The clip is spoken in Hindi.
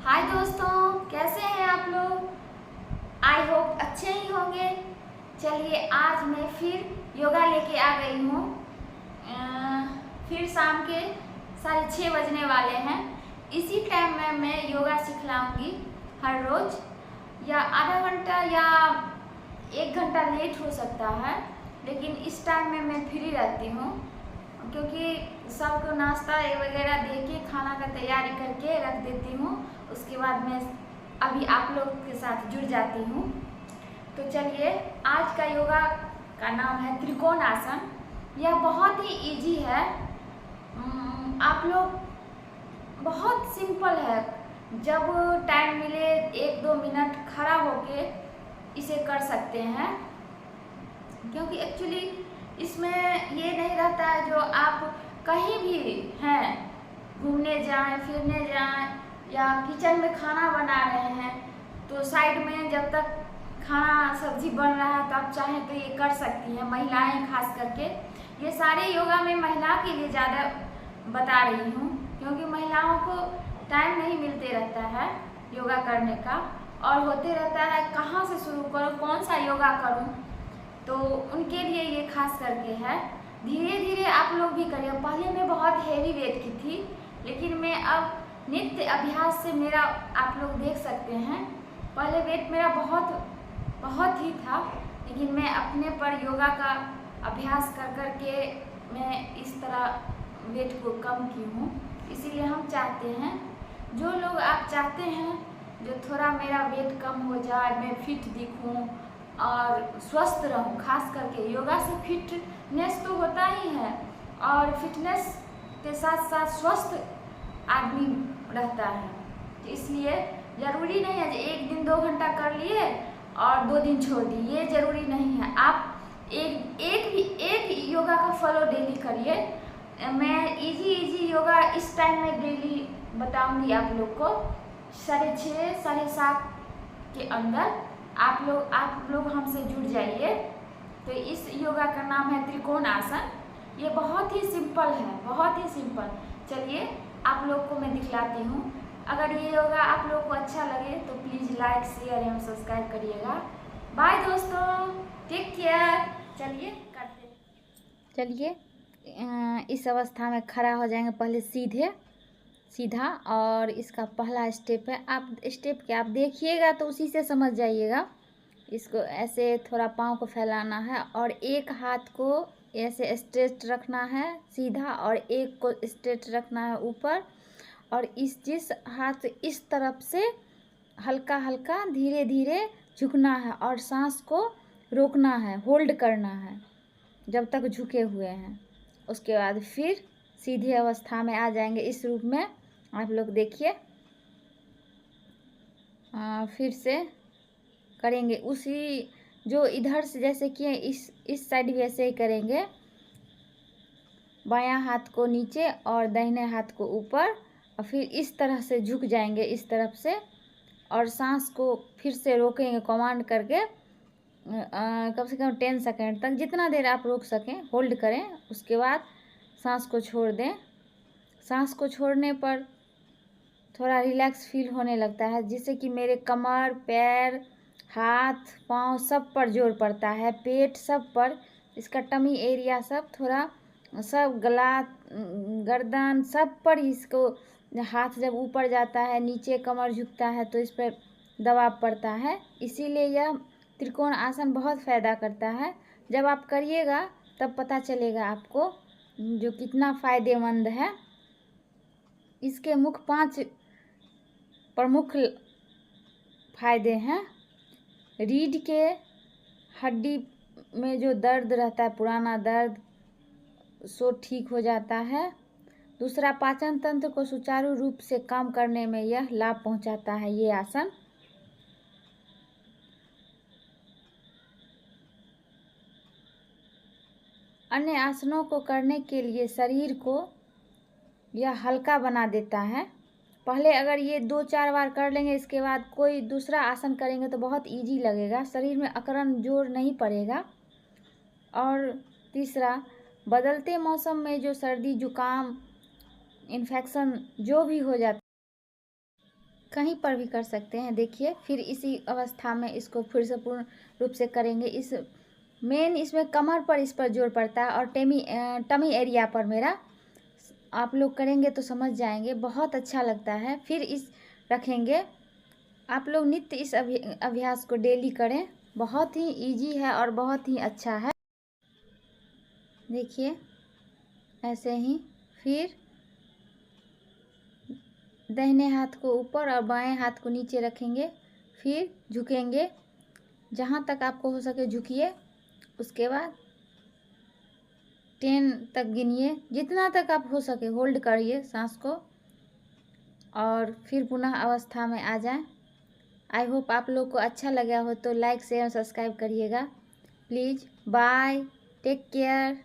हाय दोस्तों, कैसे हैं आप लोग। आई होप अच्छे ही होंगे। चलिए आज मैं फिर योगा लेके आ गई हूँ। फिर शाम के 6:30 बजने वाले हैं। इसी टाइम में मैं योगा सिखलाऊंगी हर रोज, या आधा घंटा या 1 घंटा लेट हो सकता है, लेकिन इस टाइम में मैं फ्री रहती हूँ क्योंकि सबको नाश्ता वगैरह दे के खाना का तैयारी करके रख देती हूँ। उसके बाद मैं अभी आप लोग के साथ जुड़ जाती हूँ। तो चलिए, आज का योगा का नाम है त्रिकोण आसन। यह बहुत ही इजी है। आप लोग, बहुत सिंपल है। जब टाइम मिले 1-2 मिनट खड़ा होके इसे कर सकते हैं, क्योंकि एक्चुअली इसमें ये नहीं रहता है जो आप कहीं भी हैं, घूमने जाएं, फिरने जाएं, या किचन में खाना बना रहे हैं तो साइड में जब तक खाना सब्जी बन रहा है तो आप चाहें तो ये कर सकती हैं। महिलाएं खास करके, ये सारे योगा में महिला के लिए ज़्यादा बता रही हूँ, क्योंकि महिलाओं को टाइम नहीं मिलते रहता है योगा करने का, और होते रहता है कहाँ से शुरू करूँ, कौन सा योगा करूँ, तो उनके लिए ये खास करके है। धीरे धीरे आप लोग भी करिए। पहले मैं बहुत हेवी वेट की थी, लेकिन मैं अब नित्य अभ्यास से मेरा, आप लोग देख सकते हैं, पहले वेट मेरा बहुत ही था, लेकिन मैं अपने पर योगा का अभ्यास कर कर के मैं इस तरह वेट को कम की हूँ। इसीलिए हम चाहते हैं, जो लोग आप चाहते हैं जो थोड़ा मेरा वेट कम हो जाए, मैं फिट दिखूँ और स्वस्थ रहूं। खास करके योगा से फिटनेस तो होता ही है, और फिटनेस के साथ साथ स्वस्थ आदमी रहता है। इसलिए ज़रूरी नहीं है कि 1 दिन 2 घंटा कर लिए और 2 दिन छोड़ दिए, ये ज़रूरी नहीं है। आप एक योगा का फॉलो डेली करिए। मैं इजी योगा इस टाइम में डेली बताऊंगी आप लोग को। 6:30 7:30 के अंदर आप लोग हमसे जुड़ जाइए। तो इस योगा का नाम है त्रिकोण आसन। ये बहुत ही सिंपल है, बहुत ही सिंपल। चलिए आप लोग को मैं दिखलाती हूँ। अगर ये योगा आप लोग को अच्छा लगे तो प्लीज़ लाइक, शेयर एवं सब्सक्राइब करिएगा। बाय दोस्तों, टेक केयर। चलिए करते हैं। चलिए, इस अवस्था में खड़ा हो जाएंगे। पहले सीधा, और इसका पहला स्टेप है, आप स्टेप क्या आप देखिएगा तो उसी से समझ जाइएगा। इसको ऐसे थोड़ा पाँव को फैलाना है और एक हाथ को ऐसे स्ट्रेट रखना है सीधा, और एक को स्ट्रेट रखना है ऊपर, और जिस हाथ इस तरफ से हल्का हल्का धीरे धीरे झुकना है, और सांस को रोकना है, होल्ड करना है जब तक झुके हुए हैं। उसके बाद फिर सीधे अवस्था में आ जाएंगे इस रूप में। आप लोग देखिए, फिर से करेंगे उसी जो इधर से जैसे किए इस साइड भी ऐसे ही करेंगे। बायां हाथ को नीचे और दाहिने हाथ को ऊपर, और फिर इस तरह से झुक जाएंगे इस तरफ से, और सांस को फिर से रोकेंगे कमांड करके। कम से कम 10 सेकेंड तक, जितना देर आप रोक सकें होल्ड करें। उसके बाद सांस को छोड़ दें। सांस को छोड़ने पर थोड़ा रिलैक्स फील होने लगता है, जिससे कि मेरे कमर, पैर, हाथ, पाँव सब पर जोर पड़ता है, पेट सब पर, इसका टमी एरिया सब थोड़ा, सब गला, गर्दन सब पर इसको हाथ जब ऊपर जाता है, नीचे कमर झुकता है तो इस पर दबाव पड़ता है। इसीलिए यह त्रिकोण आसन बहुत फ़ायदा करता है। जब आप करिएगा तब पता चलेगा आपको जो कितना फ़ायदेमंद है। इसके 5 प्रमुख फायदे हैं। रीढ़ के हड्डी में जो दर्द रहता है, पुराना दर्द, सो ठीक हो जाता है। दूसरा, पाचन तंत्र को सुचारू रूप से काम करने में यह लाभ पहुंचाता है ये आसन। अन्य आसनों को करने के लिए शरीर को यह हल्का बना देता है। पहले अगर ये 2-4 बार कर लेंगे, इसके बाद कोई दूसरा आसन करेंगे तो बहुत इजी लगेगा, शरीर में अकड़न जोर नहीं पड़ेगा। और तीसरा, बदलते मौसम में जो सर्दी जुकाम इन्फेक्शन जो भी हो जाता कहीं पर भी कर सकते हैं। देखिए, फिर इसी अवस्था में इसको फिर से पूर्ण रूप से करेंगे। इसमें कमर पर इस पर जोर पड़ता है और टमी एरिया पर मेरा। आप लोग करेंगे तो समझ जाएंगे, बहुत अच्छा लगता है। फिर रखेंगे। आप लोग नित्य इस अभ्यास को डेली करें, बहुत ही इजी है और बहुत ही अच्छा है। देखिए, ऐसे ही। फिर दाहिने हाथ को ऊपर और बाएं हाथ को नीचे रखेंगे। फिर झुकेंगे, जहाँ तक आपको हो सके झुकिए। उसके बाद 10 तक गिनिए, जितना तक आप हो सके होल्ड करिए सांस को, और फिर पुनः अवस्था में आ जाएं। आई होप आप लोग को अच्छा लगा हो तो लाइक शेयर सब्सक्राइब करिएगा प्लीज़। Bye, take care.